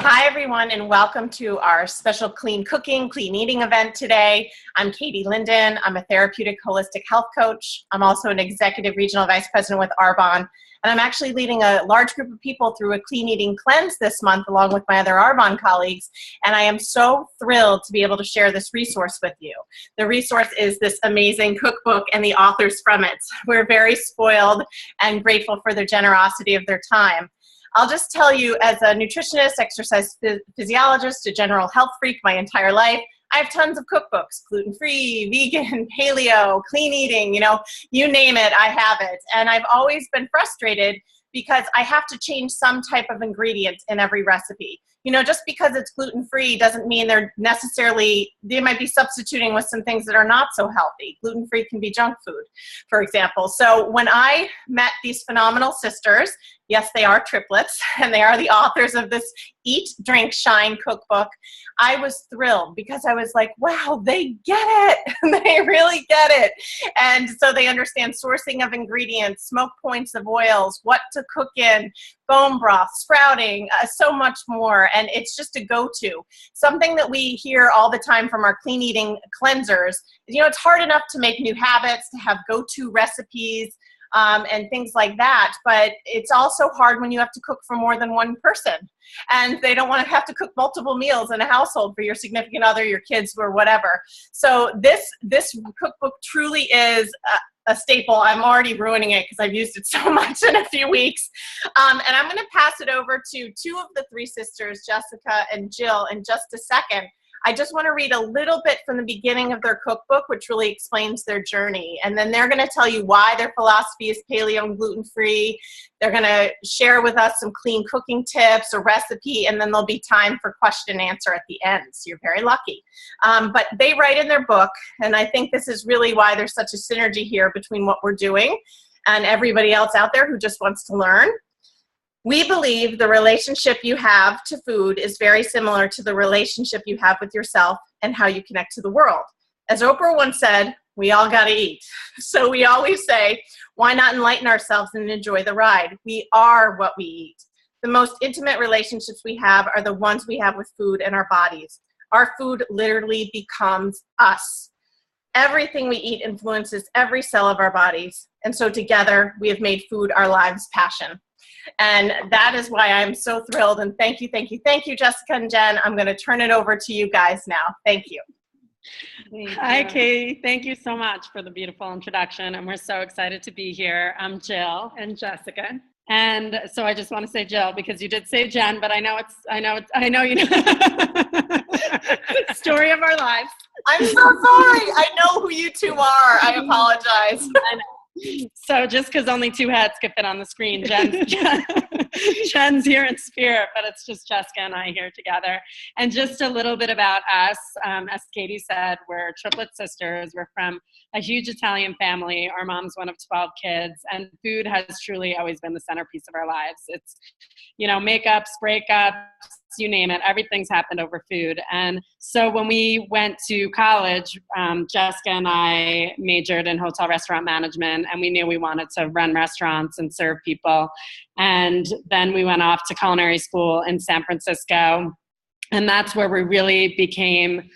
Hi, everyone, and welcome to our special clean cooking, clean eating event today. I'm Katie Linden. I'm a therapeutic holistic health coach. I'm also an executive regional vice president with Arbonne, and I'm actually leading a large group of people through a clean eating cleanse this month, along with my other Arbonne colleagues, and I am so thrilled to be able to share this resource with you. The resource is this amazing cookbook and the authors from it. We're very spoiled and grateful for their generosity of their time. I'll just tell you, as a nutritionist, exercise physiologist, a general health freak my entire life, I have tons of cookbooks, gluten-free, vegan, paleo, clean eating, you name it, I have it. And I've always been frustrated because I have to change some type of ingredient in every recipe. Just because it's gluten-free doesn't mean they might be substituting with some things that are not so healthy. Gluten-free can be junk food, for example. So when I met these phenomenal sisters, yes, they are triplets, and they are the authors of this Eat, Drink, Shine cookbook, I was thrilled because I was like, wow, they get it. They really get it. And so they understand sourcing of ingredients, smoke points of oils, what to cook in, bone broth, sprouting, so much more. And it's just a go-to. Something that we hear all the time from our clean eating cleansers is, it's hard enough to make new habits, to have go-to recipes, and things like that. But it's also hard when you have to cook for more than one person. And they don't want to have to cook multiple meals in a household for your significant other, your kids, or whatever. So this cookbook truly is a staple. I'm already ruining it because I've used it so much in a few weeks. And I'm going to pass it over to two of the three sisters, Jessica and Jill, in just a second. I just want to read a little bit from the beginning of their cookbook, which really explains their journey. And then they're going to tell you why their philosophy is paleo and gluten-free. They're going to share with us some clean cooking tips, a recipe, and then there'll be time for question and answer at the end. So you're very lucky. But they write in their book, and I think this is really why there's such a synergy here between what we're doing and everybody else out there who just wants to learn. We believe the relationship you have to food is very similar to the relationship you have with yourself and how you connect to the world. As Oprah once said, we all gotta eat. So we always say, why not enlighten ourselves and enjoy the ride? We are what we eat. The most intimate relationships we have are the ones we have with food and our bodies. Our food literally becomes us. Everything we eat influences every cell of our bodies. And so together, we have made food our lives' passion. And that is why I'm so thrilled. And thank you, Jessica and Jen. I'm going to turn it over to you guys now. Thank you. Hi, Katie. Thank you so much for the beautiful introduction. And we're so excited to be here. I'm Jill and Jessica. And so I just want to say Jill, because you did say Jen, but I know story of our lives. I'm so sorry. I know who you two are. I apologize. I know. So just because only two heads could fit on the screen, Jen's here in spirit, but it's just Jessica and I here together. And just a little bit about us. As Katie said, we're triplet sisters. We're from a huge Italian family. Our mom's one of 12 kids, and food has truly always been the centerpiece of our lives. It's, makeups, breakups, you name it, everything's happened over food. And so when we went to college, Jessica and I majored in hotel restaurant management, and we knew we wanted to run restaurants and serve people. And then we went off to culinary school in San Francisco. And that's where we really became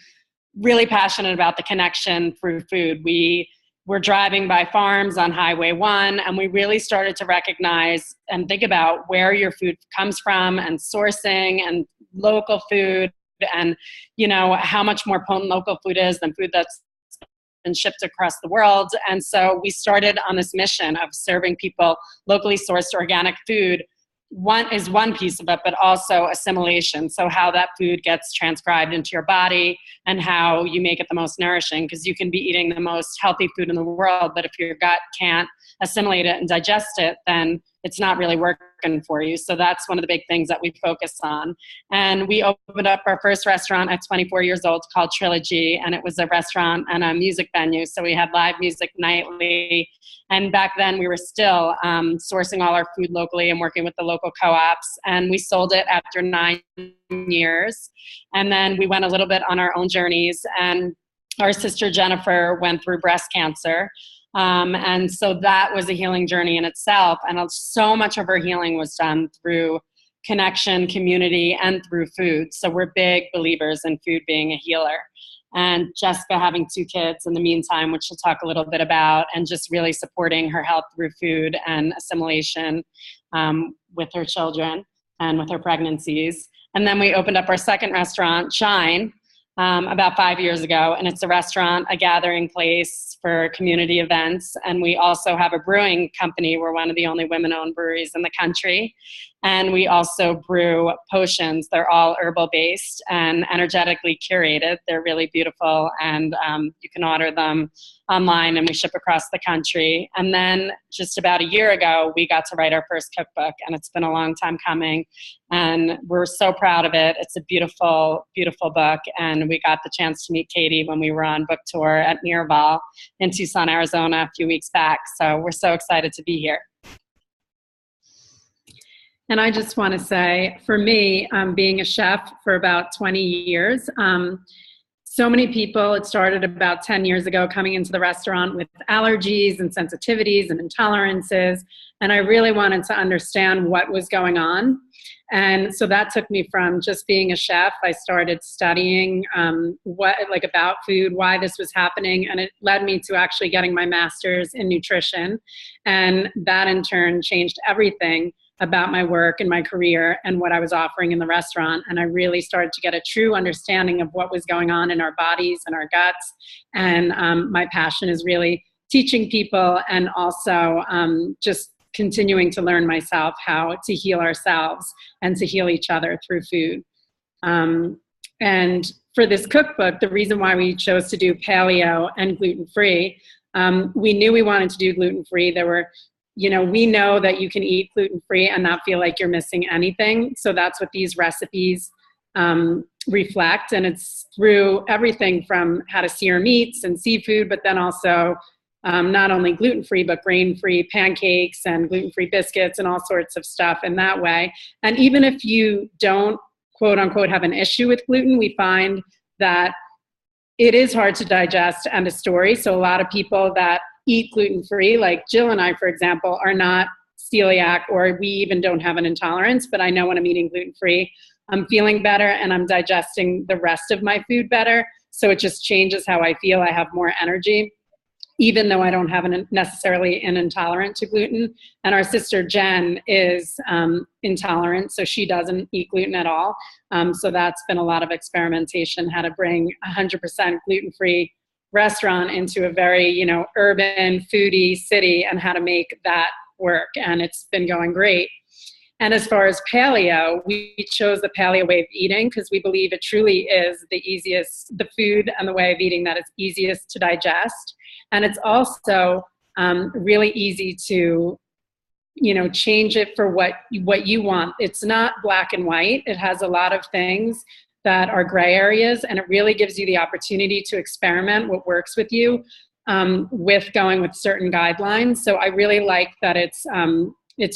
really passionate about the connection through food. We were driving by farms on Highway 1, and we really started to recognize and think about where your food comes from and sourcing and local food, and how much more potent local food is than food that's been shipped across the world. And so we started on this mission of serving people locally sourced organic food. One piece of it, but also assimilation. So how that food gets transcribed into your body and how you make it the most nourishing, because you can be eating the most healthy food in the world, but if your gut can't assimilate it and digest it, then it's not really working for you. So that's one of the big things that we focus on. And we opened up our first restaurant at 24 years old called Trilogy, and it was a restaurant and a music venue. So we had live music nightly. And back then we were still sourcing all our food locally and working with the local co-ops. And we sold it after 9 years. And then we went a little bit on our own journeys, and our sister Jennifer went through breast cancer. And so that was a healing journey in itself. And so much of her healing was done through connection, community, and through food. So we're big believers in food being a healer. And Jessica having 2 kids in the meantime, which she'll talk a little bit about, and just really supporting her health through food and assimilation with her children and with her pregnancies. And then we opened up our second restaurant, Shine, about 5 years ago. And it's a restaurant, a gathering place for community events. And we also have a brewing company. We're one of the only women-owned breweries in the country. And we also brew potions. They're all herbal-based and energetically curated. They're really beautiful, and you can order them online, and we ship across the country. And then just about a year ago, we got to write our first cookbook, and it's been a long time coming, and we're so proud of it. It's a beautiful, beautiful book, and we got the chance to meet Katie when we were on book tour at Miraval in Tucson, Arizona a few weeks back. So we're so excited to be here. And I just want to say, for me, being a chef for about 20 years, so many people, it started about 10 years ago, coming into the restaurant with allergies and sensitivities and intolerances. And I really wanted to understand what was going on. And so that took me from just being a chef. I started studying about food, why this was happening. And it led me to actually getting my master's in nutrition. And that in turn changed everything about my work and my career and what I was offering in the restaurant. And I really started to get a true understanding of what was going on in our bodies and our guts. And my passion is really teaching people, and also just continuing to learn myself how to heal ourselves and to heal each other through food. And for this cookbook, the reason why we chose to do paleo and gluten-free, we knew we wanted to do gluten-free. We know that you can eat gluten-free and not feel like you're missing anything. So that's what these recipes reflect. And it's through everything from how to sear meats and seafood, but then also not only gluten-free, but grain-free pancakes and gluten-free biscuits and all sorts of stuff in that way. And even if you don't, quote unquote, have an issue with gluten, we find that it is hard to digest and to store. So a lot of people that eat gluten-free, like Jill and I, for example, are not celiac, or we even don't have an intolerance, but I know when I'm eating gluten-free, I'm feeling better and I'm digesting the rest of my food better. So it just changes how I feel. I have more energy, even though I don't have necessarily an intolerant to gluten. And our sister Jen is intolerant, so she doesn't eat gluten at all. So that's been a lot of experimentation, how to bring 100% gluten-free restaurant into a very, urban, foodie city, and how to make that work. And it's been going great. And as far as paleo, we chose the paleo way of eating because we believe it truly is the food and the way of eating that is easiest to digest. And it's also really easy to, change it for what you want. It's not black and white. It has a lot of things that are gray areas, and it really gives you the opportunity to experiment what works with you with going with certain guidelines. So I really like that it's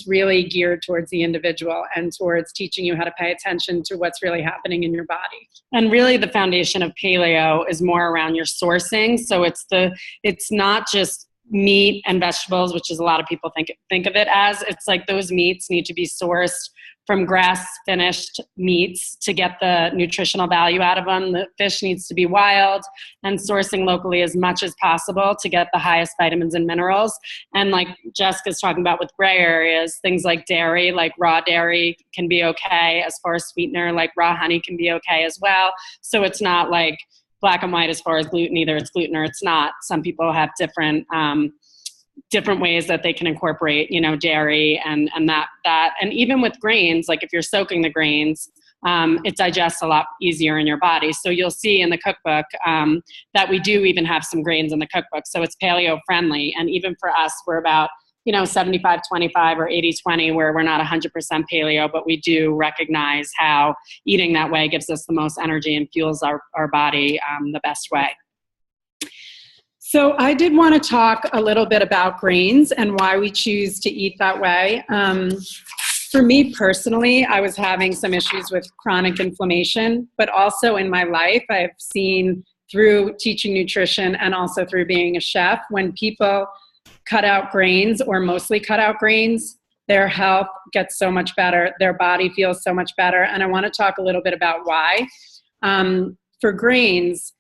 really geared towards the individual and towards teaching you how to pay attention to what's really happening in your body. And really the foundation of paleo is more around your sourcing. So it's not just meat and vegetables, which is a lot of people think of it as. It's like those meats need to be sourced from grass-finished meats to get the nutritional value out of them. The fish needs to be wild, and sourcing locally as much as possible to get the highest vitamins and minerals. And like Jessica's talking about with gray areas, things like dairy, like raw dairy can be okay. As far as sweetener, like raw honey can be okay as well. So it's not like black and white as far as gluten. Either it's gluten or it's not. Some people have different ways that they can incorporate, dairy and that. And even with grains, like if you're soaking the grains, it digests a lot easier in your body. So you'll see in the cookbook that we do even have some grains in the cookbook. So it's paleo friendly. And even for us, we're about, 75-25 or 80-20, where we're not 100% paleo, but we do recognize how eating that way gives us the most energy and fuels our body the best way. So I did want to talk a little bit about grains and why we choose to eat that way. For me personally, I was having some issues with chronic inflammation, but also in my life, I've seen through teaching nutrition and also through being a chef, when people cut out grains or mostly cut out grains, their health gets so much better, their body feels so much better. And I want to talk a little bit about why. For grains,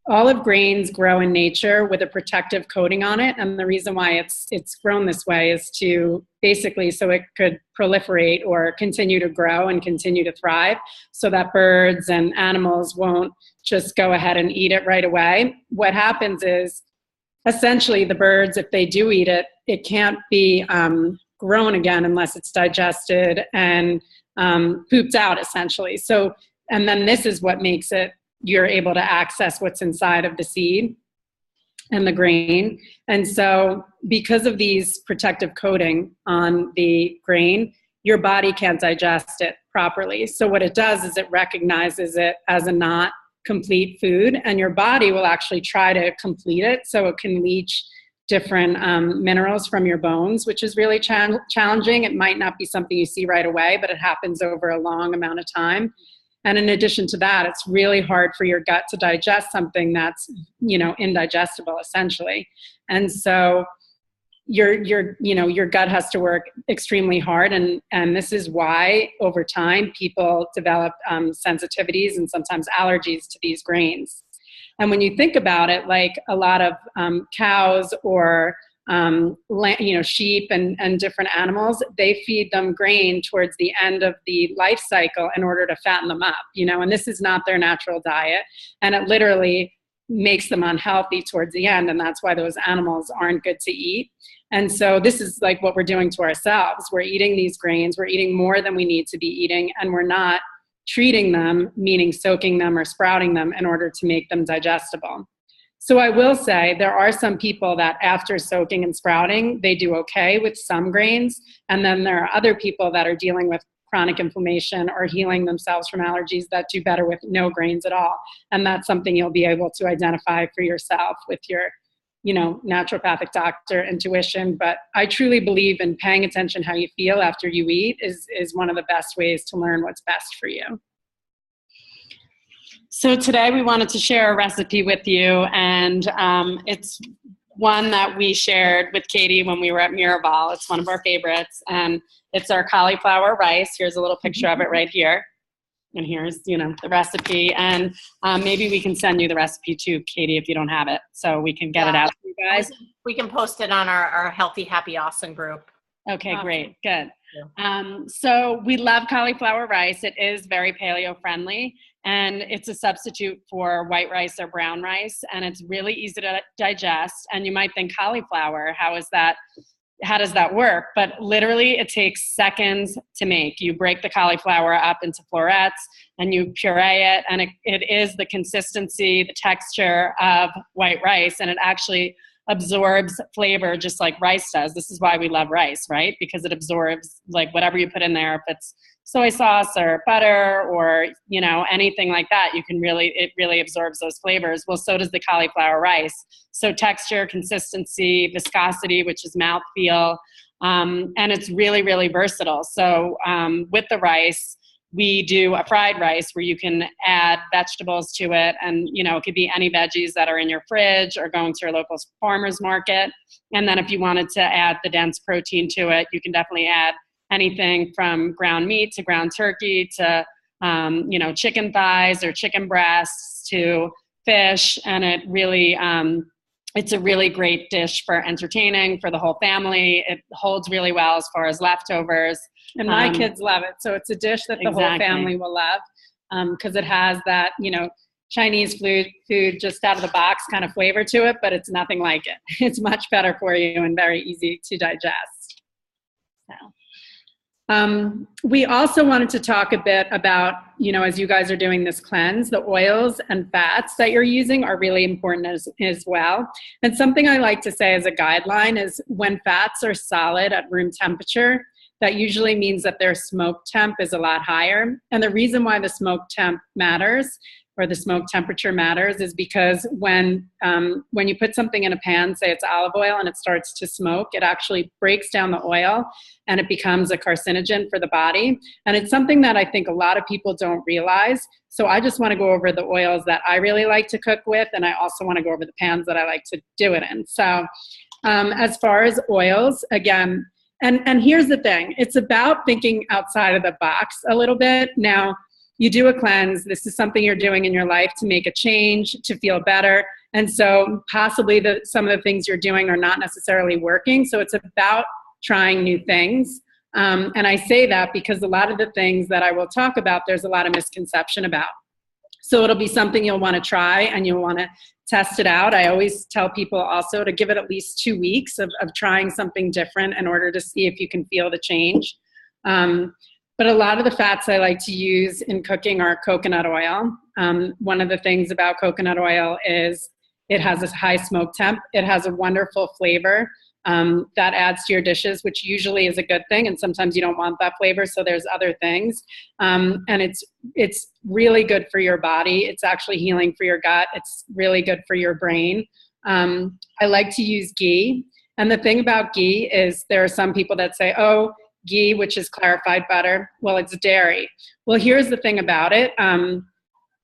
all of grains grow in nature with a protective coating on it. And the reason why it's grown this way is to basically so it could proliferate or continue to grow and continue to thrive so that birds and animals won't just go ahead and eat it right away. What happens is essentially the birds, if they do eat it, it can't be grown again unless it's digested and pooped out essentially. So, and then this is what makes it, you're able to access what's inside of the seed and the grain. And so because of these protective coating on the grain, your body can't digest it properly. So what it does is it recognizes it as a not complete food, and your body will actually try to complete it so it can leach different minerals from your bones, which is really challenging. It might not be something you see right away, but it happens over a long amount of time. And in addition to that, it's really hard for your gut to digest something that's, indigestible essentially. And so your gut has to work extremely hard. And this is why over time people develop sensitivities and sometimes allergies to these grains. And when you think about it, like a lot of cows or sheep and different animals, they feed them grain towards the end of the life cycle in order to fatten them up, and this is not their natural diet. And it literally makes them unhealthy towards the end. And that's why those animals aren't good to eat. And so this is like what we're doing to ourselves. We're eating these grains, we're eating more than we need to be eating, and we're not treating them, meaning soaking them or sprouting them in order to make them digestible. So I will say there are some people that after soaking and sprouting, they do okay with some grains. And then there are other people that are dealing with chronic inflammation or healing themselves from allergies that do better with no grains at all. And that's something you'll be able to identify for yourself with your, naturopathic doctor intuition. But I truly believe in paying attention how you feel after you eat is one of the best ways to learn what's best for you. So today we wanted to share a recipe with you, and it's one that we shared with Katie when we were at Miraval. It's one of our favorites, and it's our cauliflower rice. Here's a little picture of it right here. And here's, the recipe. And maybe we can send you the recipe too, Katie, if you don't have it, so we can get it out to you guys. We can post it on our Healthy, Happy, Awesome group. Okay, great, good. So we love cauliflower rice. It is very paleo friendly, and it's a substitute for white rice or brown rice, and it's really easy to digest. And you might think cauliflower, how does that work? But literally it takes seconds to make. You break the cauliflower up into florets and you puree it, and it is the consistency, the texture of white rice, and it actually absorbs flavor just like rice does. This is why we love rice, right? Because it absorbs like whatever you put in there. If it's soy sauce or butter or, anything like that, it really absorbs those flavors. Well, so does the cauliflower rice. So texture, consistency, viscosity, which is mouthfeel, and it's really, really versatile. So with the rice, we do a fried rice where you can add vegetables to it, and it could be any veggies that are in your fridge or going to your local farmer's market. And then if you wanted to add the dense protein to it, you can definitely add anything from ground meat to ground turkey to chicken thighs or chicken breasts to fish. And it really it's a really great dish for entertaining for the whole family. It holds really well as far as leftovers. And my kids love it. So it's a dish that the whole family will love because it has that, Chinese food just out of the box kind of flavor to it, but it's nothing like it. It's much better for you and very easy to digest. So. We also wanted to talk a bit about, as you guys are doing this cleanse, the oils and fats that you're using are really important as well. And something I like to say as a guideline is when fats are solid at room temperature, that usually means that their smoke temp is a lot higher. And the reason why the smoke temp matters, or the smoke temperature matters, is because when you put something in a pan, say it's olive oil, and it starts to smoke, it actually breaks down the oil and it becomes a carcinogen for the body. And it's something that I think a lot of people don't realize. So I just want to go over the oils that I really like to cook with, and I also want to go over the pans that I like to do it in. So as far as oils, again, And here's the thing. It's about thinking outside of the box a little bit. Now, you do a cleanse. This is something you're doing in your life to make a change, to feel better. And so possibly some of the things you're doing are not necessarily working. So it's about trying new things. And I say that because a lot of the things that I will talk about, there's a lot of misconception about. So it'll be something you'll want to try and you'll want to test it out. I always tell people also to give it at least 2 weeks of trying something different in order to see if you can feel the change. But a lot of the fats I like to use in cooking are coconut oil. One of the things about coconut oil is it has a high smoke temp. It has a wonderful flavor that adds to your dishes, which usually is a good thing. And sometimes you don't want that flavor, so there's other things. And it's really good for your body. It's actually healing for your gut. It's really good for your brain. I like to use ghee. And the thing about ghee is there are some people that say, oh, ghee, which is clarified butter, well, it's dairy. Well, here's the thing about it.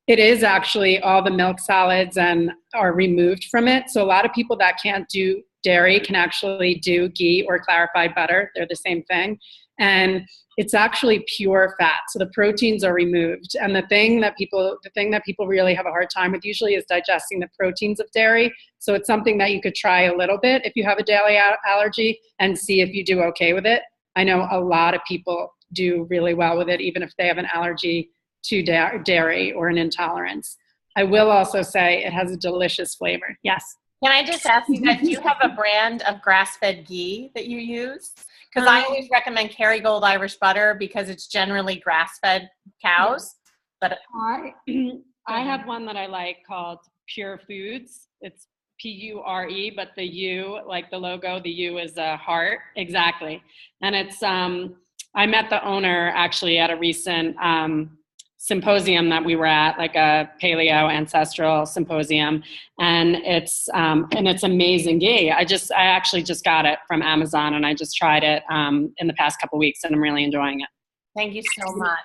It is actually all the milk solids and are removed from it. So a lot of people that can't do dairy can actually do ghee or clarified butter. They're the same thing. And it's actually pure fat. So the proteins are removed. And the thing that people really have a hard time with usually is digesting the proteins of dairy. So it's something that you could try a little bit if you have a dairy allergy and see if you do okay with it. I know a lot of people do really well with it, even if they have an allergy to dairy or an intolerance. I will also say it has a delicious flavor. Yes. Can I just ask you guys, do you have a brand of grass-fed ghee that you use? Because I always recommend Kerrygold Irish butter because it's generally grass-fed cows. But I have one that I like called Pure Foods. It's Pure, but the U, like the logo, the U is a heart. Exactly. And it's, I met the owner actually at a recent symposium that we were at, like a paleo ancestral symposium. And it's amazing ghee. I actually just got it from Amazon and I just tried it in the past couple of weeks and I'm really enjoying it. Thank you so much.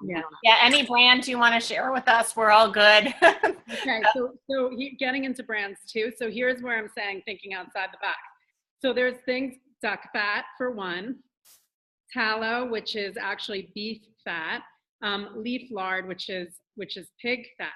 Yeah. Any brand you want to share with us? We're all good. Okay. So getting into brands too. So here's where I'm saying thinking outside the box. So there's things, duck fat for one, tallow, which is actually beef fat, leaf lard, which is pig fat.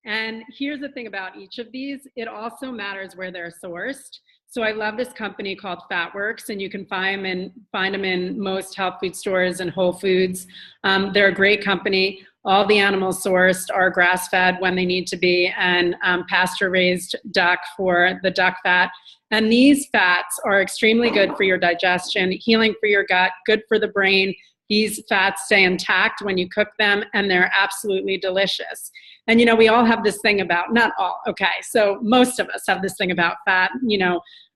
And here's the thing about each of these. It also matters where they're sourced. So I love this company called FatWorks, and you can find them in most health food stores and Whole Foods. They're a great company. All the animals sourced are grass-fed when they need to be, and pasture-raised duck for the duck fat. And these fats are extremely good for your digestion, healing for your gut, good for the brain. These fats stay intact when you cook them, and they're absolutely delicious. And, we all have this thing about, not all, okay, so most of us have this thing about fat,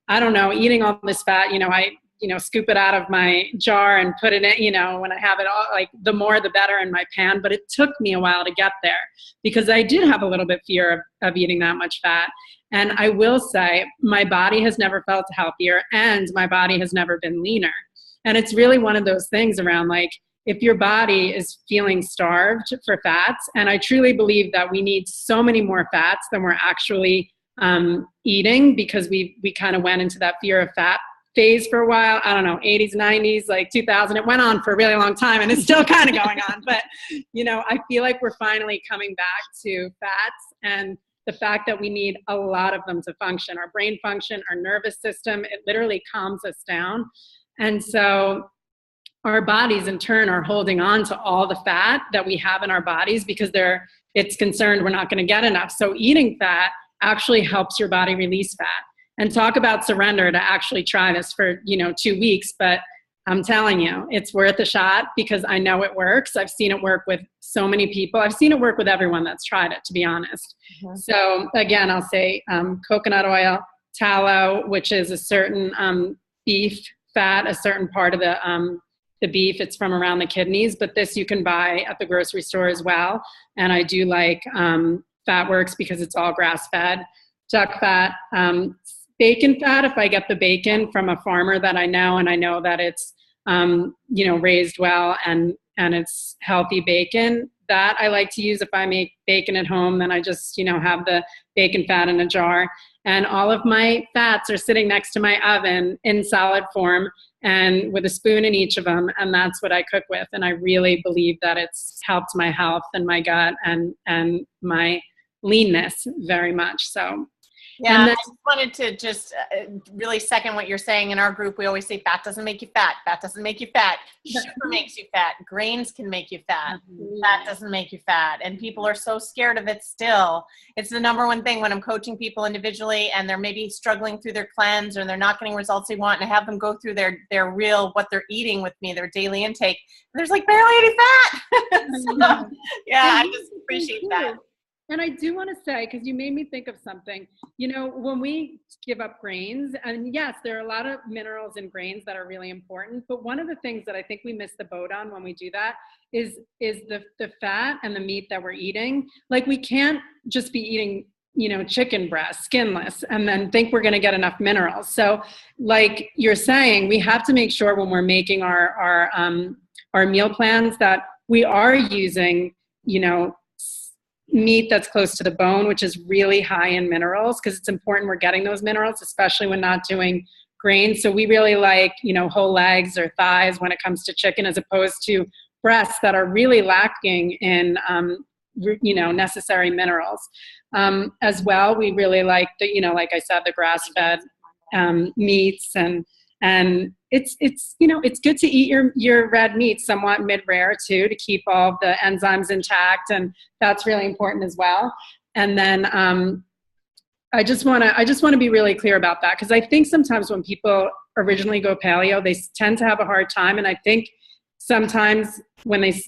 I don't know, eating all this fat, I scoop it out of my jar and put it in, when I have it all, like the more the better in my pan. But it took me a while to get there because I did have a little bit fear of eating that much fat. And I will say my body has never felt healthier and my body has never been leaner. And it's really one of those things around like, if your body is feeling starved for fats, and I truly believe that we need so many more fats than we're actually eating because we kind of went into that fear of fat phase for a while. I don't know, 80s, 90s, like 2000. It went on for a really long time and it's still kind of going on. But, I feel like we're finally coming back to fats and the fact that we need a lot of them to function. Our brain function, our nervous system, it literally calms us down. And so our bodies in turn are holding on to all the fat that we have in our bodies because it's concerned we're not going to get enough. So eating fat actually helps your body release fat. And talk about surrender to actually try this for, 2 weeks. But I'm telling you, it's worth a shot because I know it works. I've seen it work with so many people. I've seen it work with everyone that's tried it, to be honest. Mm-hmm. So again, I'll say coconut oil, tallow, which is a certain beef fat, a certain part of the beef. It's from around the kidneys, but this you can buy at the grocery store as well. And I do like FatWorks because it's all grass-fed. Duck fat, bacon fat, if I get the bacon from a farmer that I know, and I know that it's, raised well and it's healthy bacon, that I like to use. If I make bacon at home, then I just, have the bacon fat in a jar. And all of my fats are sitting next to my oven in solid form and with a spoon in each of them. And that's what I cook with. And I really believe that it's helped my health and my gut and my leanness very much. So, yeah, I just wanted to just really second what you're saying. In our group, we always say fat doesn't make you fat. Fat doesn't make you fat. Sugar makes you fat. Grains can make you fat. Fat doesn't make you fat. And people are so scared of it still. It's the number one thing when I'm coaching people individually and they're maybe struggling through their cleanse or they're not getting results they want, and I have them go through their real, what they're eating with me, their daily intake. And there's like barely any fat. So, yeah, I just appreciate that. And I do want to say, because you made me think of something, when we give up grains, and yes, there are a lot of minerals in grains that are really important, but one of the things that I think we miss the boat on when we do that is the fat and the meat that we're eating. Like, we can't just be eating, chicken breast, skinless, and then think we're going to get enough minerals. So like you're saying, we have to make sure when we're making our meal plans that we are using, meat that's close to the bone, which is really high in minerals, because it's important we're getting those minerals, especially when not doing grains. So we really like, whole legs or thighs when it comes to chicken, as opposed to breasts that are really lacking in, necessary minerals. As well, we really like the, like I said, the grass-fed meats, and it's good to eat your red meat somewhat mid-rare too, to keep all the enzymes intact, and that's really important as well. And then I just want to be really clear about that, because I think sometimes when people originally go paleo, they tend to have a hard time, and I think sometimes when they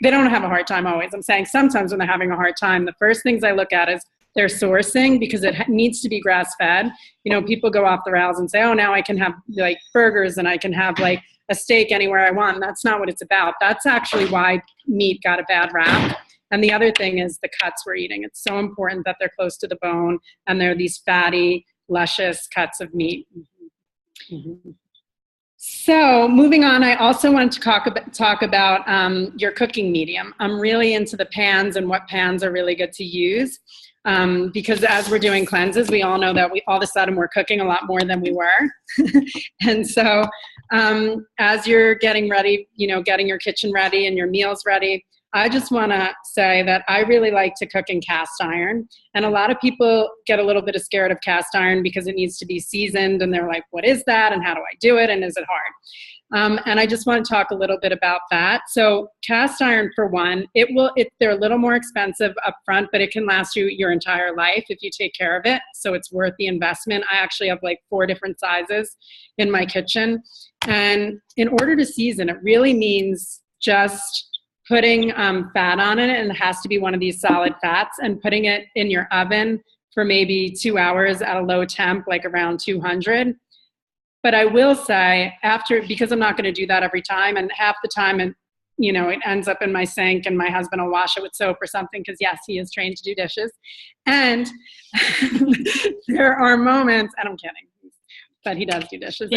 don't have a hard time always. I'm saying sometimes when they're having a hard time, the first things I look at is their sourcing, because it needs to be grass-fed. People go off the rails and say, oh, now I can have like burgers and I can have like a steak anywhere I want. And that's not what it's about. That's actually why meat got a bad rap. And the other thing is the cuts we're eating. It's so important that they're close to the bone and they're these fatty, luscious cuts of meat. Mm-hmm. So moving on, I also wanted to talk about your cooking medium. I'm really into the pans and what pans are really good to use. Because as we're doing cleanses, we all know that all of a sudden we're cooking a lot more than we were. And so as you're getting ready, getting your kitchen ready and your meals ready, I just want to say that I really like to cook in cast iron. And a lot of people get a little bit scared of cast iron because it needs to be seasoned. And they're like, what is that? And how do I do it? And is it hard? And I just want to talk a little bit about that. So cast iron, for one, they're a little more expensive up front, but it can last you your entire life if you take care of it. So it's worth the investment. I actually have like 4 different sizes in my kitchen. And in order to season, it really means just putting fat on it, and it has to be one of these solid fats, and putting it in your oven for maybe 2 hours at a low temp, like around 200. But I will say, because I'm not going to do that every time, and half the time it ends up in my sink and my husband will wash it with soap or something, because yes, he is trained to do dishes. And there are moments, and I'm kidding, but he does do dishes.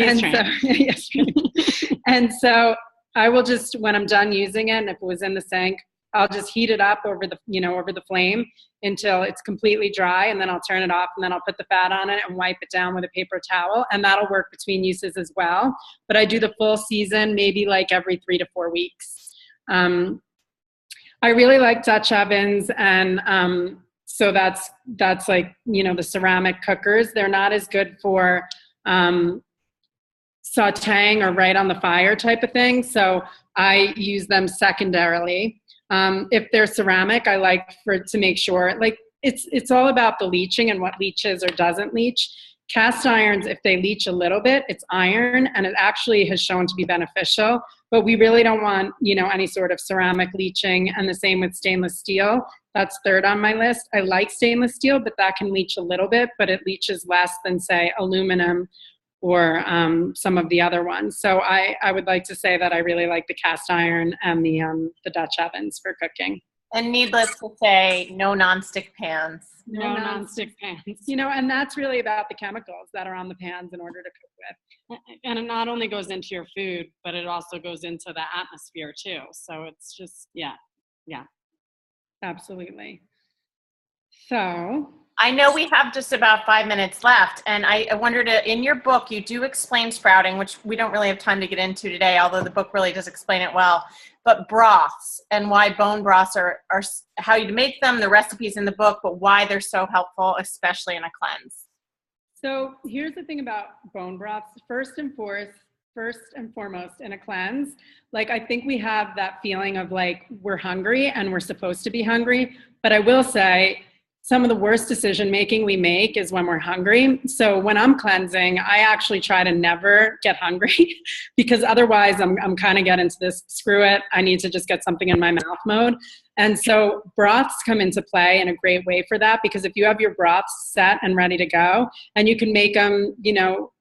And so I will just, when I'm done using it, and if it was in the sink, I'll just heat it up over the flame until it's completely dry, and then I'll turn it off, and then I'll put the fat on it and wipe it down with a paper towel, and that'll work between uses as well. But I do the full season maybe like every 3 to 4 weeks. I really like Dutch ovens, and so that's like, the ceramic cookers. They're not as good for sauteing or right on the fire type of thing, so I use them secondarily. If they're ceramic, I like to make sure, like, it's all about the leaching and what leaches or doesn't leach. Cast irons, if they leach a little bit, it's iron, and it actually has shown to be beneficial, but we really don't want, any sort of ceramic leaching. And the same with stainless steel. That's 3rd on my list. I like stainless steel, but that can leach a little bit, but it leaches less than, say, aluminum or some of the other ones. So I would like to say that I really like the cast iron and the Dutch ovens for cooking. And needless to say, no nonstick pans. No nonstick pans. And that's really about the chemicals that are on the pans in order to cook with. And it not only goes into your food, but it also goes into the atmosphere too. So it's just, yeah, absolutely. So I know we have just about 5 minutes left, and I wondered, in your book, you do explain sprouting, which we don't really have time to get into today, although the book really does explain it well, but broths and why bone broths are how you make them, the recipes in the book, but why they're so helpful, especially in a cleanse. So here's the thing about bone broths. First and foremost, in a cleanse, like I think we have that feeling of like we're hungry and we're supposed to be hungry, but I will say some of the worst decision making we make is when we're hungry. So when I'm cleansing, I actually try to never get hungry because otherwise I'm kind of getting into this, screw it, I need to just get something in my mouth mode. And so broths come into play in a great way for that, because if you have your broths set and ready to go, and you can make them, you know,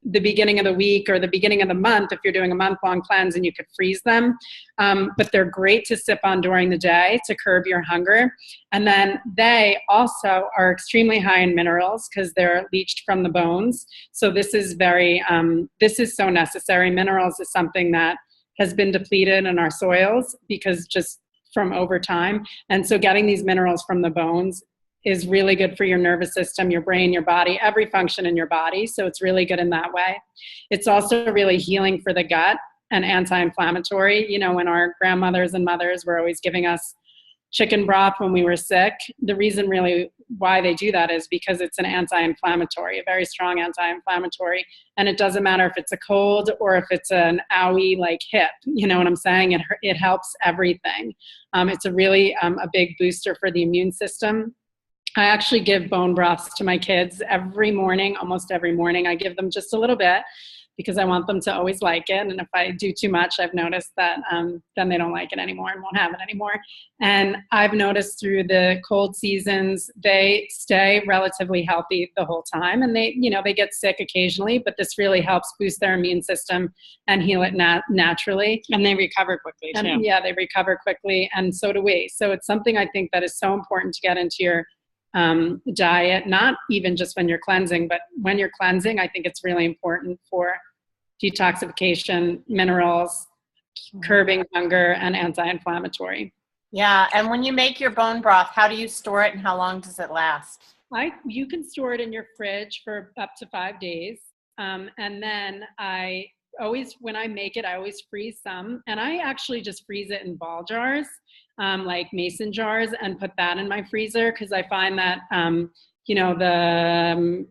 the beginning of the week or the beginning of the month, if you're doing a month-long cleanse, and you could freeze them. But they're great to sip on during the day to curb your hunger. And then they also are extremely high in minerals because they're leached from the bones. So this is this is so necessary. Minerals is something that has been depleted in our soils because just from over time. And so getting these minerals from the bones is really good for your nervous system, your brain, your body, every function in your body. So it's really good in that way. It's also really healing for the gut and anti-inflammatory. You know, when our grandmothers and mothers were always giving us chicken broth when we were sick, the reason really why they do that is because it's an anti-inflammatory, a very strong anti-inflammatory. And it doesn't matter if it's a cold or if it's an owie like hip, you know what I'm saying? It helps everything. It's a really a big booster for the immune system. I actually give bone broths to my kids every morning, almost every morning. I give them just a little bit because I want them to always like it. And if I do too much, I've noticed that then they don't like it anymore and won't have it anymore. And I've noticed through the cold seasons, they stay relatively healthy the whole time. And they, you know, they get sick occasionally, but this really helps boost their immune system and heal it naturally. And they recover quickly too. And, yeah, they recover quickly, and so do we. So it's something I think that is so important to get into your diet, not even just when you're cleansing, but when you're cleansing, I think it's really important for detoxification, minerals, curbing hunger, and anti-inflammatory. Yeah, and when you make your bone broth, how do you store it and how long does it last? You can store it in your fridge for up to 5 days. And then when I make it, I always freeze some, and I actually just freeze it in ball jars, like mason jars, and put that in my freezer because I find that, you know,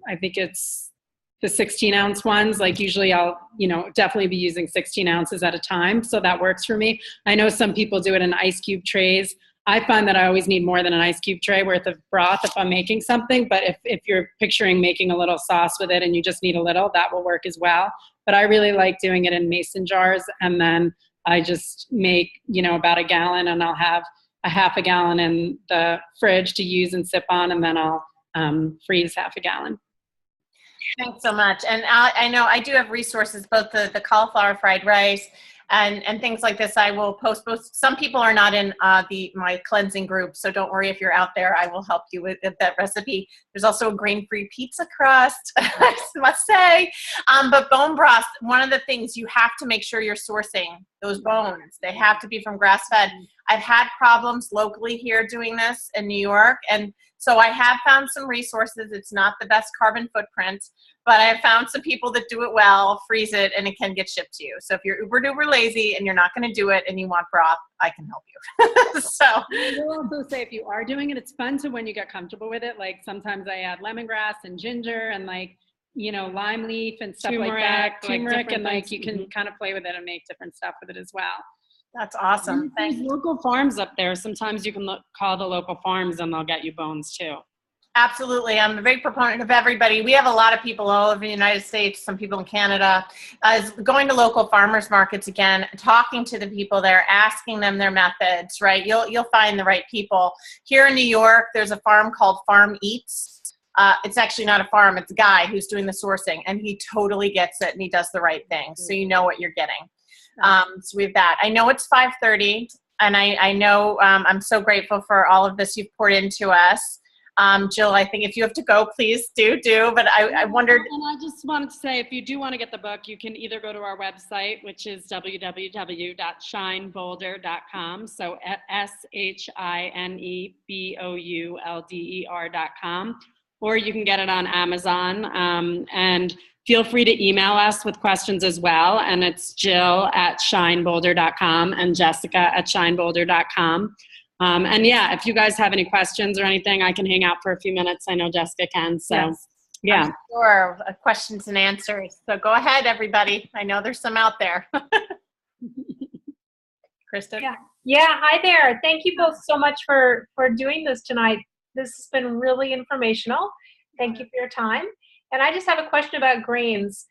I think it's the 16-ounce ones, like usually I'll, you know, definitely be using 16 ounces at a time. So that works for me. I know some people do it in ice cube trays. I find that I always need more than an ice cube tray worth of broth if I'm making something. But if you're picturing making a little sauce with it and you just need a little, that will work as well. But I really like doing it in mason jars. And then I just make, you know, about a gallon, and I'll have a half a gallon in the fridge to use and sip on. And then I'll freeze half a gallon. Thanks so much. And I know I do have resources, both the cauliflower fried rice and things like this. I will post both. Some people are not in my cleansing group, so don't worry if you're out there. I will help you with that recipe. There's also a grain-free pizza crust, I must say. But bone broth, one of the things you have to make sure you're sourcing those bones. They have to be from grass-fed. I've had problems locally here doing this in New York, and so I have found some resources. It's not the best carbon footprint, but I have found some people that do it well, freeze it, and it can get shipped to you. So if you're uber duper lazy and you're not going to do it and you want broth, I can help you. So I will also say, if you are doing it, it's fun to, when you get comfortable with it. Like sometimes I add lemongrass and ginger and like, you know, lime leaf and stuff like that. Turmeric, and like you can kind of play with it and make different stuff with it as well. That's awesome. There's local farms up there. Sometimes you can call the local farms and they'll get you bones too. Absolutely. I'm a big proponent of everybody. We have a lot of people all over the United States, some people in Canada, going to local farmers markets again, talking to the people there, asking them their methods, right? You'll find the right people. Here in New York, there's a farm called Farm Eats. It's actually not a farm, it's a guy who's doing the sourcing, and he totally gets it and he does the right thing. So you know what you're getting. So we have that. I know it's 5:30, and I know I'm so grateful for all of this you've poured into us. Jill, I think if you have to go, please do. But I wondered. And I just wanted to say, if you do want to get the book, you can either go to our website, which is www.shineboulder.com. So SHINEBOULDER.com. or you can get it on Amazon. And feel free to email us with questions as well. And it's Jill@shineboulder.com and Jessica@shineboulder.com. And yeah, if you guys have any questions or anything, I can hang out for a few minutes. I know Jessica can. So yes. yeah. I'm sure, questions and answers. So go ahead, everybody. I know there's some out there. Kristen? Yeah. Hi there. Thank you both so much for doing this tonight. This has been really informational. Thank you for your time. And I just have a question about grains.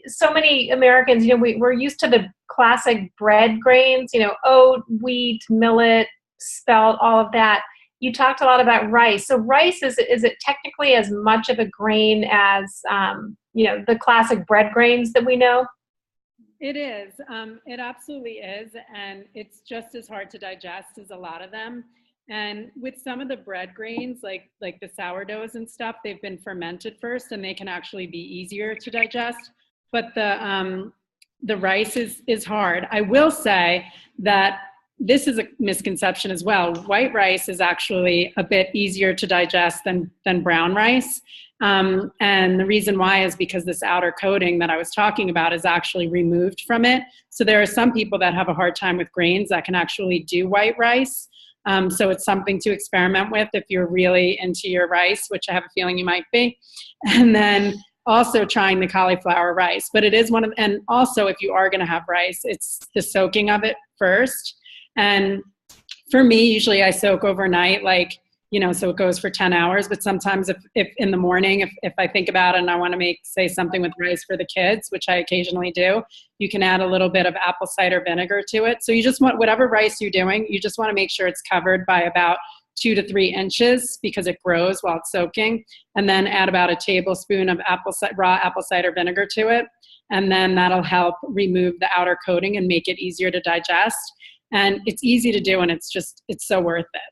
So many Americans, we're used to the classic bread grains, oat, wheat, millet, spelt, all of that. You talked a lot about rice. So rice, is it technically as much of a grain as, the classic bread grains that we know? It is. It absolutely is. And it's just as hard to digest as a lot of them. And with some of the bread grains, like the sourdoughs and stuff, they've been fermented first and they can actually be easier to digest. But the rice is hard. I will say that this is a misconception as well. White rice is actually a bit easier to digest than brown rice. And the reason why is because this outer coating that I was talking about is actually removed from it. So there are some people that have a hard time with grains that can actually do white rice. So it's something to experiment with if you're really into your rice, which I have a feeling you might be. And then also trying the cauliflower rice. But it is and also if you are going to have rice, it's the soaking of it first. And for me, usually I soak overnight, so it goes for 10 hours. But sometimes if in the morning, if I think about it and I want to make, say, something with rice for the kids, which I occasionally do, you can add a little bit of apple cider vinegar to it. So you just want, whatever rice you're doing, you just want to make sure it's covered by about 2 to 3 inches because it grows while it's soaking. And then add about a tablespoon of raw apple cider vinegar to it. And then that'll help remove the outer coating and make it easier to digest. And it's easy to do, and it's so worth it.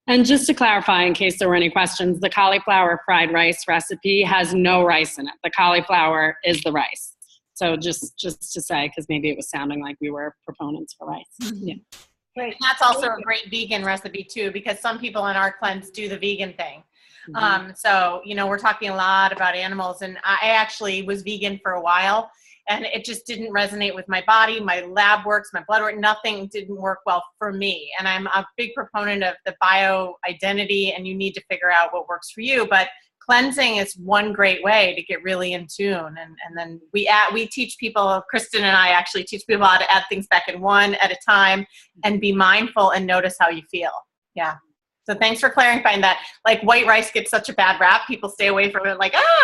And just to clarify, in case there were any questions, the cauliflower fried rice recipe has no rice in it. The cauliflower is the rice. So just to say, because maybe it was sounding like we were proponents for rice. Yeah. Great. And that's also a great vegan recipe too, because some people on our cleanse do the vegan thing. Mm-hmm. So, we're talking a lot about animals, and I actually was vegan for a while. And it just didn't resonate with my body, my lab works, my blood work, nothing didn't work well for me. And I'm a big proponent of the bio identity, and you need to figure out what works for you. But cleansing is one great way to get really in tune. And then we teach people, Kristen and I actually teach people how to add things back in one at a time and be mindful and notice how you feel. Yeah. So thanks for clarifying that. Like white rice gets such a bad rap. People stay away from it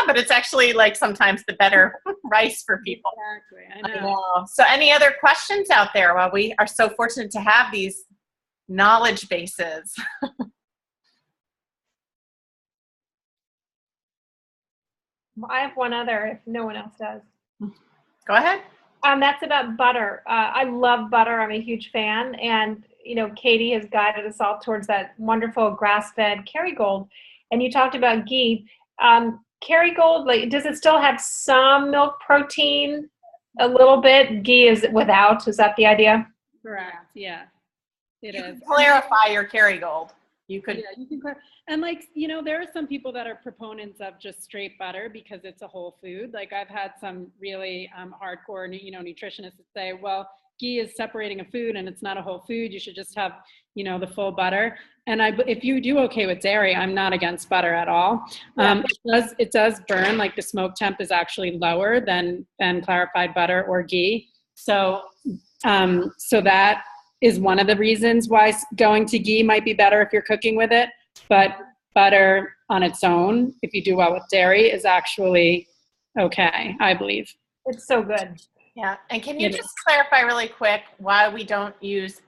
but it's actually sometimes the better rice for people. Exactly. I know. So any other questions out there? Well, we are so fortunate to have these knowledge bases. Well, I have one other if no one else does. Go ahead. That's about butter. I love butter. I'm a huge fan. And Katie has guided us all towards that wonderful grass-fed Kerrygold. And you talked about ghee. Kerrygold, does it still have some milk protein? A little bit. Ghee is without. Is that the idea? Correct. Yeah, it is. Clarify your Kerrygold. You could. Yeah, you can clarify. And there are some people that are proponents of just straight butter because it's a whole food. I've had some really hardcore, nutritionists that say, well, ghee is separating a food and it's not a whole food. You should just have, the full butter. And if you do okay with dairy, I'm not against butter at all. It does burn, the smoke temp is actually lower than clarified butter or ghee. So that is one of the reasons why going to ghee might be better if you're cooking with it. But butter on its own, if you do well with dairy, is actually okay, I believe. It's so good. Yeah. And can you just clarify really quick why we don't use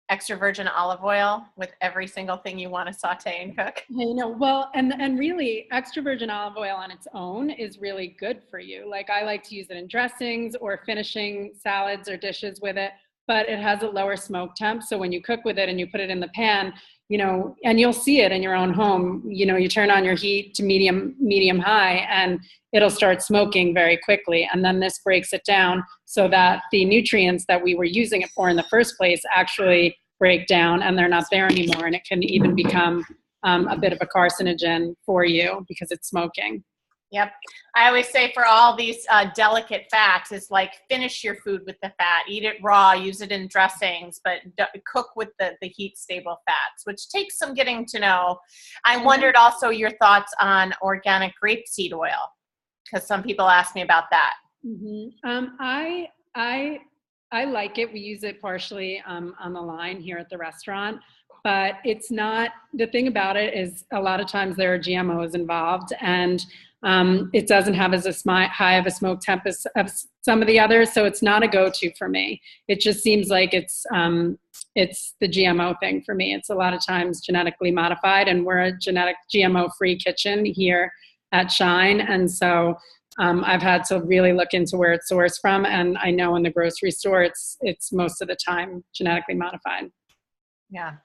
extra virgin olive oil with every single thing you want to saute and cook? Well, and really extra virgin olive oil on its own is really good for you. I like to use it in dressings or finishing salads or dishes with it, but it has a lower smoke temp. So when you cook with it and you put it in the pan, and you'll see it in your own home, you turn on your heat to medium high and it'll start smoking very quickly. And then this breaks it down so that the nutrients that we were using it for in the first place actually break down and they're not there anymore. And it can even become a bit of a carcinogen for you because it's smoking. Yep. I always say for all these delicate fats, it's like finish your food with the fat, eat it raw, use it in dressings, but cook with the heat stable fats, which takes some getting to know. I wondered also your thoughts on organic grapeseed oil, because some people ask me about that. I like it. We use it partially on the line here at the restaurant, but it's not, the thing about it is a lot of times there are GMOs involved, and it doesn't have as high of a smoke temp as some of the others, so it's not a go-to for me. It just seems like it's the GMO thing for me. It's a lot of times genetically modified, and we're a genetic GMO-free kitchen here at Shine, and so I've had to really look into where it's sourced from, and I know in the grocery store it's most of the time genetically modified. Yeah.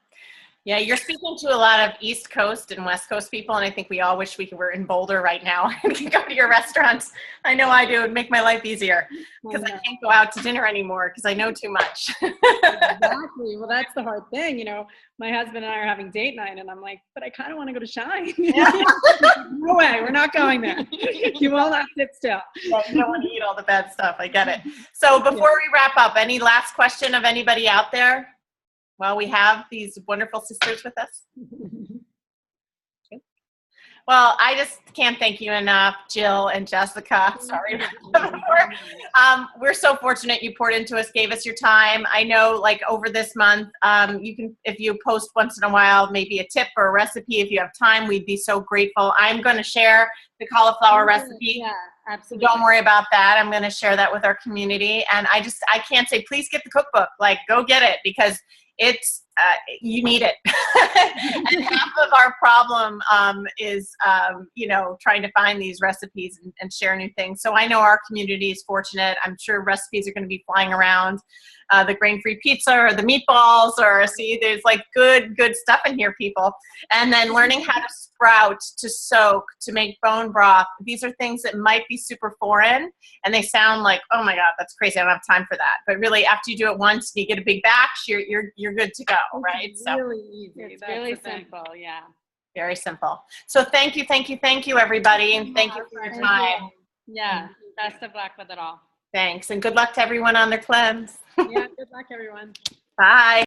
Yeah, you're speaking to a lot of East Coast and West Coast people, and I think we all wish we were in Boulder right now and could go to your restaurants. I know I do. It would make my life easier because I can't go out to dinner anymore because I know too much. Exactly. Well, that's the hard thing. You know, my husband and I are having date night, and I'm like, but I kind of want to go to Shine. Yeah. No way, we're not going there. You will not sit still. Yeah, you don't want to eat all the bad stuff. I get it. So before we wrap up, any last question of anybody out there? Well, we have these wonderful sisters with us. Well, I just can't thank you enough, Jill and Jessica. Sorry. We're so fortunate you poured into us, gave us your time. I know, like, over this month, you can, if you post once in a while, maybe a tip or a recipe, if you have time, we'd be so grateful. I'm going to share the cauliflower recipe. Yeah, absolutely. Don't worry about that. I'm going to share that with our community. And I can't say, please get the cookbook. Like, go get it, because it's, you need it. And half of our problem is, trying to find these recipes and share new things. So I know our community is fortunate. I'm sure recipes are going to be flying around. The grain-free pizza or the meatballs, or there's like good stuff in here, people. And then learning how to sprout, to soak, to make bone broth. These are things that might be super foreign, and they sound like, oh my God, that's crazy. I don't have time for that. But really, after you do it once, you get a big batch, you're good to go, right? It's really easy. It's really simple, yeah. Very simple. So thank you, everybody, and thank you for your time. Yeah, best of luck with it all. Thanks, and good luck to everyone on their cleanse. Yeah, good luck, everyone. Bye.